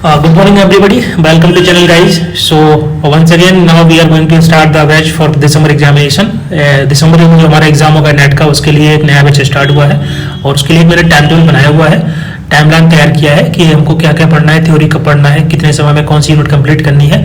Good morning, everybody. Welcome to channel, guys. So once again, now we are going to start the batch for December examination. दिसंबर में जो हमारा exam होगा net का, उसके लिए एक नया बैच स्टार्ट हुआ है और उसके लिए मैंने टाइम टेबल बनाया हुआ है, टाइमलाइन तैयार किया है कि हमको क्या क्या पढ़ना है, थ्योरी कब पढ़ना है, कितने समय में कौन सी यूनिट कंप्लीट करनी है,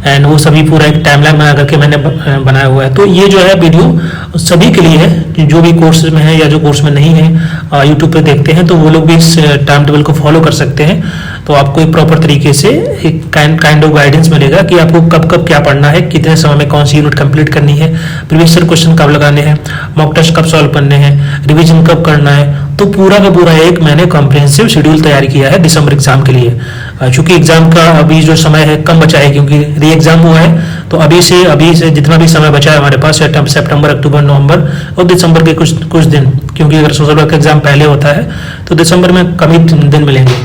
एंड वो सभी पूरा एक टाइमलाइन बना करके मैंने बनाया हुआ है। तो ये जो है वीडियो सभी के लिए है, जो भी कोर्स में है या जो कोर्स में नहीं है, यूट्यूब पे देखते हैं तो वो लोग भी इस टाइम टेबल को फॉलो कर सकते हैं। तो आपको एक प्रॉपर तरीके से एक काइंड ऑफ गाइडेंस मिलेगा कि आपको कब कब क्या पढ़ना है, कितने समय में कौन सी यूनिट कंप्लीट करनी है, प्रीवियस ईयर क्वेश्चन कब लगाने हैं, मॉक टेस्ट कब सॉल्व करने हैं, रिवीजन कब करना है। तो पूरा का पूरा एक मैंने कॉम्प्रिहेंसिव शेड्यूल तैयार किया है दिसंबर एग्जाम के लिए। चूंकि एग्जाम का अभी जो समय है कम बचा है, क्योंकि री एग्जाम हुआ है, तो अभी से जितना भी समय बचा है हमारे पास, सितंबर, अक्टूबर, नवंबर और दिसंबर के कुछ दिन, क्योंकि अगर सोशल वर्क का एग्जाम पहले होता है तो दिसंबर में कम ही दिन मिलेंगे।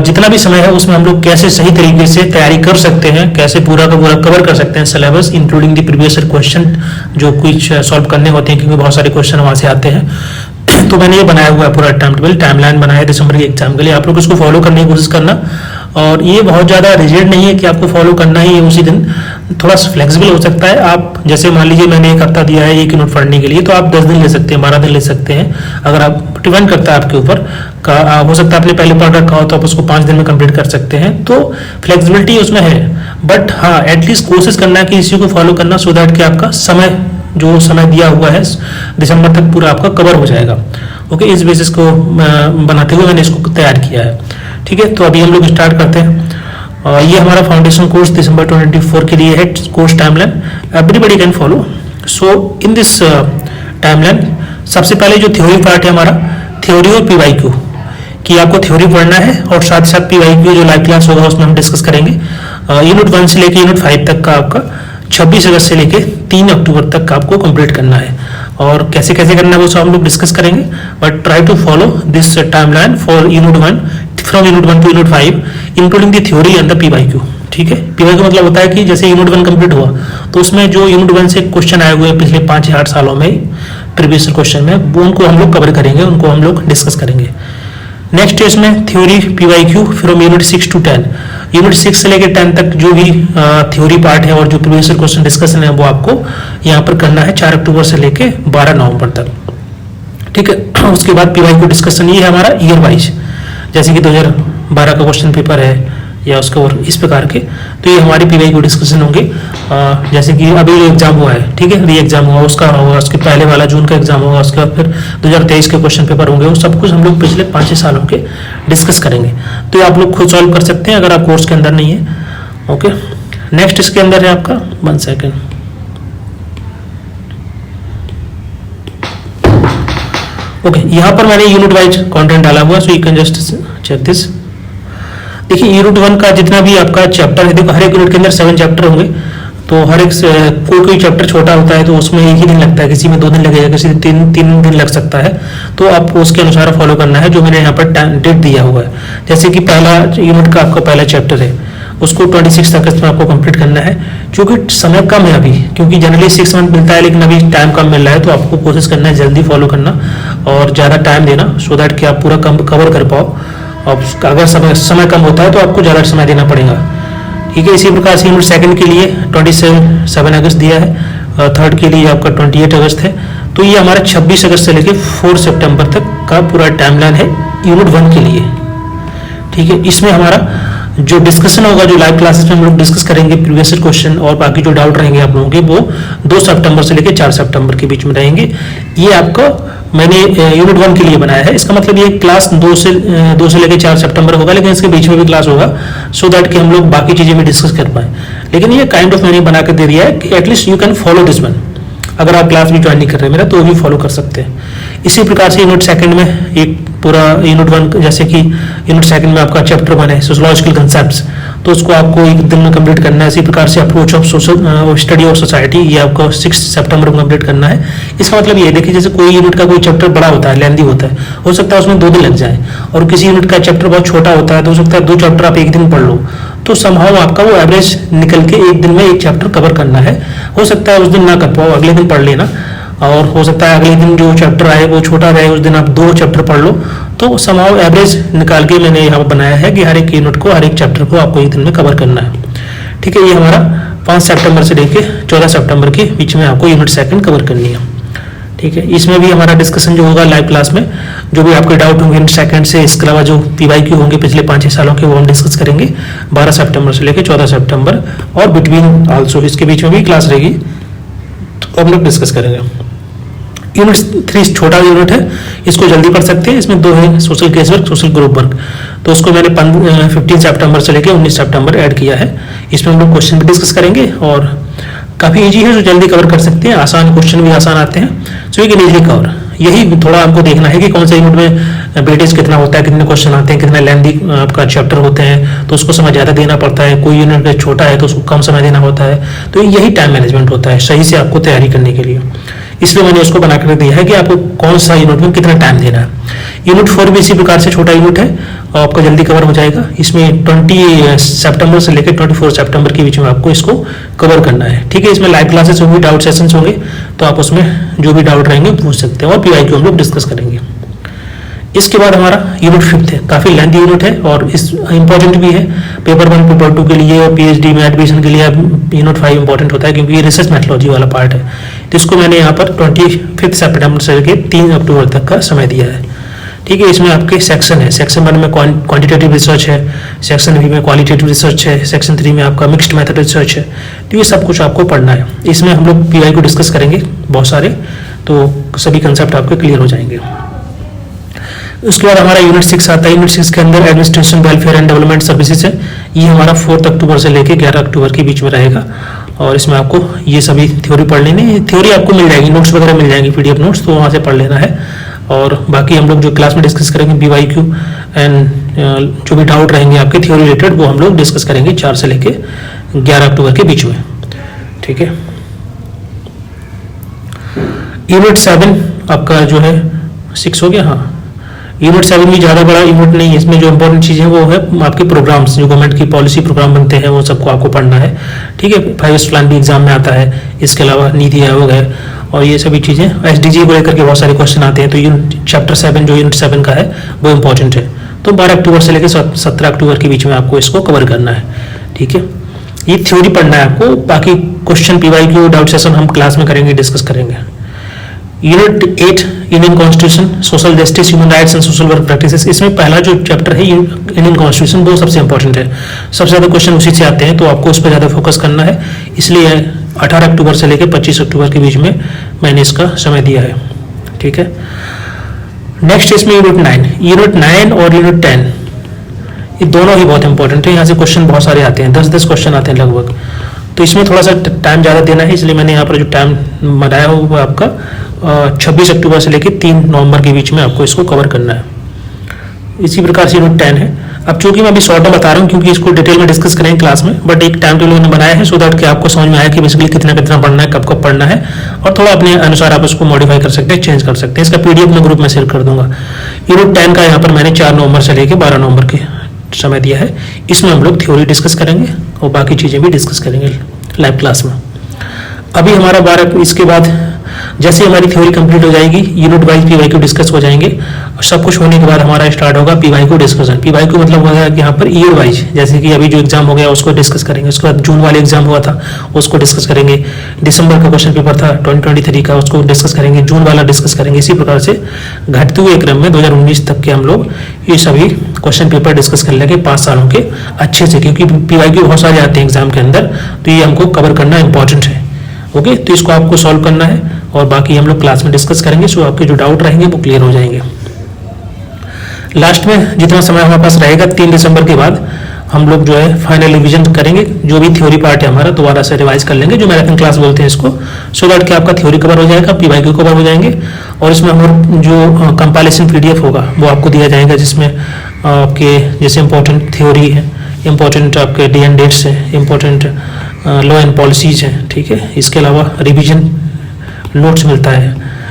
जितना भी समय है उसमें हम लोग कैसे सही तरीके से तैयारी कर सकते हैं, कैसे पूरा का पूरा कवर कर सकते हैं syllabus, including the previous year question जो कुछ सॉल्व करने होते हैं, क्योंकि बहुत सारे क्वेश्चन वहां से आते हैं। तो मैंने ये बनाया हुआ है पूरा टाइम टेबल, टाइमलाइन बनाया है दिसंबर के एग्जाम के लिए। आप लोग इसको फॉलो करने की कोशिश करना, और ये बहुत ज़्यादा रिजिड नहीं है कि आपको फॉलो करना ही है उसी दिन, थोड़ा फ्लेक्सिबल हो सकता है। आप जैसे मान लीजिए मैंने एक हफ्ता दिया है एक यूनिट पढ़ने के लिए, तो आप 10 दिन ले सकते हैं, 12 दिन ले सकते हैं। अगर आप डिपेंड करता है आपके ऊपर हो सकता है आपने पहले पढ़ रखा हो तो आप उसको 5 दिन में कंप्लीट कर सकते हैं। तो फ्लेक्सिबिलिटी उसमें है, बट हाँ एटलीस्ट कोशिश करना है कि इसी को फॉलो करना, सो दैट कि आपका समय जो समय दिया हुआ है दिसंबर तक पूरा आपका कवर हो जाएगा। ओके, इस बेसिस को बनाते हुए मैंने इसको तैयार किया है। ठीक है, तो अभी हम लोग स्टार्ट करते हैं। ये हमारा फाउंडेशन कोर्स दिसंबर 2024 के लिए है, course timeline everybody can follow. So in this timeline सबसे पहले जो थ्योरी पार्ट है हमारा, थ्योरी और पीवाईक्यू, कि आपको थ्योरी पढ़ना है और साथ साथ पीवाईक्यू जो लाइव क्लास होगा उसमें हम डिस्कस करेंगे। यूनिट 1 से लेके यूनिट 5 तक का आपका 26 अगस्त से लेके 3 अक्टूबर तक का आपको कंप्लीट करना है, और कैसे कैसे करना है वो सब हम लोग डिस्कस करेंगे। But try to follow this timeline for unit 1, from unit 1 to unit 5, including the theory and the PYQ. ठीक है, पीवाईक्यू मतलब होता है कि जैसे यूनिट 1 कंप्लीट हुआ तो उसमें जो यूनिट 1 से क्वेश्चन आए हुए हैं पिछले 5 या 8 सालों में प्रीवियस क्वेश्चन में, वो उनको हम लोग कवर करेंगे, उनको हम लोग डिस्कस करेंगे। नेक्स्ट है इसमें theory PYQ from unit 6 to 10, unit 6 से लेकर 10 तक जो भी थ्योरी पार्ट है और जो प्रीवियस क्वेश्चन डिस्कशन है वो आपको यहाँ पर करना है 4 अक्टूबर से लेकर 12 नवंबर तक। ठीक है, उसके बाद पीवाईक्यू डिस्कशन ये है हमारा ईयर वाइज, जैसे कि 2012 का क्वेश्चन पेपर है या उसके और इस प्रकार के, तो ये हमारी पीवाईक्यू डिस्कशन होंगे। जैसे कि अभी एग्जाम हुआ है, ठीक है, री एग्जाम हुआ, उसका होगा, उसके पहले वाला जून का एग्जाम होगा, उसके बाद फिर 2023 के क्वेश्चन पेपर होंगे, वो सब कुछ हम लोग पिछले 5-6 सालों के डिस्कस करेंगे। तो ये आप लोग खुद सॉल्व कर सकते हैं अगर आप कोर्स के अंदर नहीं है। ओके, नेक्स्ट इसके अंदर है आपका 1 सेकेंड। ओके, यहाँ पर मैंने यूनिट वाइज कंटेंट डाला हुआ, so you can just check this. देखिए यूनिट 1 का जितना भी आपका चैप्टर है, देखो हर एक यूनिट के अंदर 7 चैप्टर होंगे, तो हर एक कोई चैप्टर छोटा होता है तो उसमें एक ही दिन लगता है, किसी में 2 दिन लगेगा, किसी में 3 दिन लग सकता है। तो आपको उसके अनुसार फॉलो करना है जो मैंने यहाँ पर डेट दिया हुआ है। जैसे कि पहला यूनिट का आपका पहला चैप्टर है, उसको 26 अगस्त में आपको कंप्लीट करना है। क्योंकि समय कम है अभी, क्योंकि जनरली 6 मंथ मिलता है लेकिन अभी टाइम कम मिल रहा है, तो आपको कोशिश करना है जल्दी फॉलो करना और ज़्यादा टाइम देना, सो दैट कि आप पूरा कवर कर पाओ। और अगर समय कम होता है तो आपको ज़्यादा समय देना पड़ेगा। ठीक है, इसी प्रकार से यूनिट 2 के लिए 27 अगस्त दिया है, 3rd के लिए आपका 28 अगस्त है। तो ये हमारा 26 अगस्त से लेकर 4 सितंबर तक का पूरा टाइमलाइन है यूनिट 1 के लिए। ठीक है, इसमें हमारा जो डिस्कशन होगा, जो लाइव क्लासेस में हम लोग डिस्कस करेंगे प्रीवियस क्वेश्चन और बाकी जो डाउट रहेंगे आप लोगों के, वो 2 सितंबर से लेकर 4 सितंबर के बीच में रहेंगे। ये आपको मैंने यूनिट 1 के लिए बनाया है। इसका मतलब ये क्लास 2 से लेकर 4 सितंबर होगा, लेकिन इसके बीच में भी क्लास होगा, सो दैट कि हम लोग बाकी चीजें भी डिस्कस कर पाए। लेकिन ये काइंड ऑफ मैंने बना के दे दिया है कि at least you can follow this one. अगर आप क्लास भी ज्वाइन नहीं कर रहे मेरा, तो भी फॉलो कर सकते हैं। इसी प्रकार से यूनिट 2 में एक पूरा यूनिट 1, जैसे कि यूनिट 2 में आपका चैप्टर 1 है सोशियोलॉजिकल कंसेप्ट्स, तो उसको आपको एक दिन में कंप्लीट करना है। इसी प्रकार से approach of social study of society, ये आपको 6 सितंबर को कंप्लीट करना है। इसका मतलब ये देखिए, जैसे कोई यूनिट का कोई चैप्टर बड़ा होता है, लेंदी होता है, हो सकता है उसमें 2 दिन लग जाए, और किसी यूनिट का चैप्टर बहुत छोटा होता है तो हो सकता है 2 चैप्टर आप एक दिन पढ़ लो, तो समहाउ आपका वो एवरेज निकल के एक दिन में एक चैप्टर कवर करना है। हो सकता है उस दिन ना कर पाओ, अगले दिन पढ़ लेना, और हो सकता है अगले दिन जो चैप्टर आए वो छोटा रहे, उस दिन आप 2 चैप्टर पढ़ लो, तो समहाउ एवरेज निकाल के मैंने यहाँ बनाया है कि हर एक यूनिट को, हर एक चैप्टर को आपको एक दिन में कवर करना है। ठीक है, ये हमारा 5 सितंबर से लेके 14 सितंबर के बीच में आपको यूनिट सेकंड कवर करनी है। ठीक है, इसमें भी हमारा डिस्कशन जो होगा लाइव क्लास में, जो भी आपके डाउट होंगे यूनिट सेकंड से, इसके अलावा जो PYQ होंगे पिछले 5-6 सालों के, वो हम डिस्कस करेंगे 12 सितंबर से लेकर 14 सितंबर, और बिटवीन आल्सो इसके बीच में भी क्लास रहेगी, तो हम लोग डिस्कस करेंगे। यूनिट 3 छोटा यूनिट है, इसको जल्दी पढ़ सकते हैं। इसमें 2 है, social case work, social group work, तो उसको मैंने 15 सितंबर से लेकर 19 सितंबर ऐड किया है। इसमें हम लोग क्वेश्चन भी डिस्कस करेंगे, और काफ़ी इजी है, जो जल्दी कवर कर सकते हैं, आसान क्वेश्चन भी आसान आते हैं, सो यू कैन इजीली कवर। यही थोड़ा आपको देखना है कि कौन सा यूनिट में वेटेज कितना होता है, कितने क्वेश्चन आते हैं, कितने लेंथी आपका चैप्टर होते हैं, तो उसको समय ज़्यादा देना पड़ता है, कोई यूनिट छोटा है तो उसको कम समय देना होता है, तो यही टाइम मैनेजमेंट होता है सही से आपको तैयारी करने के लिए। इसलिए मैंने उसको बना कर दिया है कि आपको कौन सा यूनिट में कितना टाइम देना है। यूनिट 4 भी इसी प्रकार से छोटा यूनिट है, और आपका जल्दी कवर हो जाएगा। इसमें 20 सितंबर से लेकर 24 सितंबर के बीच में आपको इसको कवर करना है। ठीक है, इसमें लाइव क्लासेस होंगी, डाउट सेशंस होंगे, तो आप उसमें जो भी डाउट रहेंगे पूछ सकते हैं, और PYQ हम लोग डिस्कस करेंगे। इसके बाद हमारा यूनिट 5 है, काफ़ी लेंथी यूनिट है और इस इंपॉर्टेंट भी है पेपर 1 पेपर 2 के लिए, और PhD में एडमिशन के लिए यूनिट 5 इंपॉर्टेंट होता है, क्योंकि ये रिसर्च मेथोलॉजी वाला पार्ट है। तो इसको मैंने यहाँ पर 25 सितंबर से लेकर 3 अक्टूबर तक का समय दिया है। ठीक है, इसमें आपके सेक्शन है, सेक्शन 1 में क्वांटिटेटिव रिसर्च है, सेक्शन 2 में क्वालिटेटिव रिसर्च है, सेक्शन 3 में आपका मिक्स्ड मेथड रिसर्च है। तो ये सब कुछ आपको पढ़ना है। इसमें हम लोग PYQ डिस्कस करेंगे बहुत सारे, तो सभी कंसेप्ट आपके क्लियर हो जाएंगे। उसके बाद हमारा यूनिट 6 आता है। यूनिट 6 के अंदर administration, welfare and development services है। ये हमारा 4 अक्टूबर से लेकर 11 अक्टूबर के बीच में रहेगा, और इसमें आपको ये सभी थ्योरी पढ़ लेनी है। थ्योरी आपको मिल जाएगी, नोट्स वगैरह मिल जाएंगी, PDF नोट्स, तो वहाँ से पढ़ लेना है। और बाकी हम लोग जो क्लास में डिस्कस करेंगे PYQ एंड जो भी डाउट रहेंगे आपके थ्योरी रिलेटेड, वो हम लोग डिस्कस करेंगे 4 से लेकर 11 अक्टूबर के बीच में। ठीक है, यूनिट 7 आपका जो है 6 हो गया। हाँ, यूनिट 7 भी ज़्यादा बड़ा यूनिट नहीं है। इसमें जो इंपॉर्टेंट चीज़ है वो है आपके प्रोग्राम्स, जो गवर्नमेंट की पॉलिसी प्रोग्राम बनते हैं, वो सबको आपको पढ़ना है। ठीक है, 5 प्लान भी एग्जाम में आता है, इसके अलावा नीति आयोग है, और ये सभी चीज़ें SDG को लेकर के बहुत सारे क्वेश्चन आते हैं। तो यूनिट चैप्टर 7 जो यूनिट 7 का है वो इंपॉर्टेंट है। तो 12 अक्टूबर से लेकर 17 अक्टूबर के बीच में आपको इसको कवर करना है। ठीक है, ये थ्योरी पढ़ना है आपको, बाकी क्वेश्चन PYQ डाउट सेशन हम क्लास में करेंगे, डिस्कस करेंगे। Unit 8 Indian constitution, social justice, human rights and social work practices. इसमें पहला जो चैप्टर है इंडियन कॉन्स्टिट्यूशन, वो सबसे इंपॉर्टेंट है, सबसे ज़्यादा क्वेश्चन उसी से आते हैं, तो आपको उस पर ज़्यादा फोकस करना है। इसलिए 18 अक्टूबर से लेकर 25 अक्टूबर के बीच में मैंने इसका समय दिया है। ठीक है, नेक्स्ट इसमें यूनिट 9 और यूनिट 10, ये दोनों ही बहुत इंपॉर्टेंट है। यहाँ से क्वेश्चन बहुत सारे आते हैं, 10 क्वेश्चन आते हैं लगभग, तो इसमें थोड़ा सा टाइम ज़्यादा देना है। इसलिए मैंने यहाँ पर जो टाइम बनाया हो वो आपका 26 अक्टूबर से लेकर 3 नवंबर के बीच में आपको इसको कवर करना है। इसी प्रकार से यूनिट 10 है। अब चूंकि मैं अभी शॉर्ट में बता रहा हूँ, क्योंकि इसको डिटेल में डिस्कस करेंगे क्लास में, बट एक टाइम टेबल मैंने बनाया है, सो दैट कि आपको समझ में आया कि बेसिकली कितना कितना पढ़ना है, कब कब पढ़ना है, और थोड़ा अपने अनुसार आप उसको मॉडिफाई कर सकते हैं, चेंज कर सकते हैं। इसका PDF में ग्रुप में शेयर कर दूंगा। यूनिट 10 का यहाँ पर मैंने 4 नवंबर से लेकर 12 नवंबर के समय दिया है। इसमें हम लोग थ्योरी डिस्कस करेंगे और बाकी चीज़ें भी डिस्कस करेंगे लाइव क्लास में। अभी हमारा 12 इसके बाद जैसे हमारी थ्योरी कंप्लीट हो जाएगी, यूनिट वाइज PYQ डिस्कस हो जाएंगे, और सब कुछ होने के बाद हमारा स्टार्ट होगा PYQ डिस्कशन। PYQ मतलब होगा कि यहाँ पर ईयर वाइज, जैसे कि अभी जो एग्जाम हो गया उसको डिस्कस करेंगे, उसके बाद जून वाले एग्जाम हुआ था उसको डिस्कस करेंगे, दिसंबर का क्वेश्चन पेपर था 2023 का, उसको डिस्कस करेंगे, जून वाला डिस्कस करेंगे। इसी प्रकार से घटते हुए क्रम में 2019 तक के हम लोग ये सभी क्वेश्चन पेपर डिस्कस कर लेंगे 5 सालों के अच्छे से, क्योंकि PYQ बहुत सारे आते हैं एग्जाम के अंदर, तो ये हमको कवर करना इंपॉर्टेंट है। ओके, तो इसको आपको सॉल्व करना है, और बाकी हम लोग क्लास में डिस्कस करेंगे, सो आपके जो डाउट रहेंगे वो क्लियर हो जाएंगे। लास्ट में जितना समय हमारे पास रहेगा 3 दिसंबर के बाद हम लोग जो है फाइनल रिवीजन करेंगे, जो भी थ्योरी पार्ट है हमारा दोबारा से रिवाइज कर लेंगे, जो मैराथन क्लास बोलते हैं इसको, सो दैट कि आपका थ्योरी कवर हो जाएगा, PYQ कवर हो जाएंगे, और इसमें हम जो कंपाइलेशन PDF होगा वो आपको दिया जाएगा, जिसमें आपके जैसे इंपॉर्टेंट थ्योरी है, इंपॉर्टेंट आपके DN डेट्स है, इंपॉर्टेंट लॉ एंड पॉलिसीज है। ठीक है, इसके अलावा रिवीजन नोट्स मिलता है।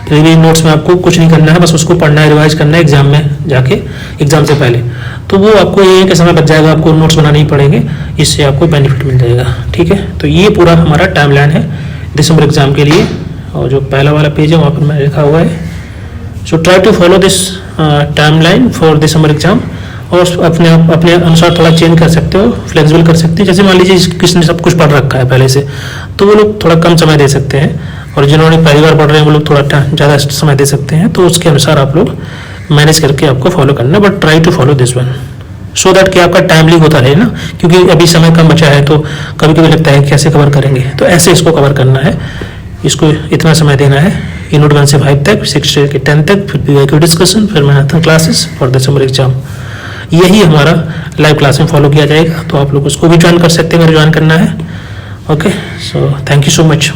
रिवीजन नोट्स में आपको कुछ नहीं करना है, बस उसको पढ़ना है, रिवाइज करना है एग्जाम में जाके, एग्जाम से पहले, तो वो आपको ये कि समय बच जाएगा, आपको नोट्स बनाने ही पड़ेंगे, इससे आपको बेनिफिट मिल जाएगा। ठीक है, तो ये पूरा हमारा टाइम लाइन है दिसंबर एग्जाम के लिए, और जो पहला वाला पेज है वहाँ पर मैं लिखा हुआ है, so try to follow this timeline for December exam, और अपने अनुसार थोड़ा चेंज कर सकते हो, फ्लेक्सिबल कर सकते हैं। जैसे मान लीजिए किसी ने सब कुछ पढ़ रखा है पहले से, तो वो लोग थोड़ा कम समय दे सकते हैं, और जिन्होंने पहली बार पढ़ रहे हैं वो लोग थोड़ा ज़्यादा समय दे सकते हैं। तो उसके अनुसार आप लोग मैनेज करके आपको फॉलो करना, but try to follow this one so that कि आपका टाइमली होता रहे ना, क्योंकि अभी समय कम बचा है तो कभी कभी लगता है कैसे कवर करेंगे, तो ऐसे इसको कवर करना है। इसको इतना समय देना है, यूनिट 1 से 5 तक, 6 से 10 तक, फिर पीवाईक्यू डिस्कशन, फिर marathon classes for December exam. यही हमारा लाइव क्लास में फॉलो किया जाएगा, तो आप लोग उसको भी ज्वाइन कर सकते हैं अगर ज्वाइन करना है। Okay, so thank you so much.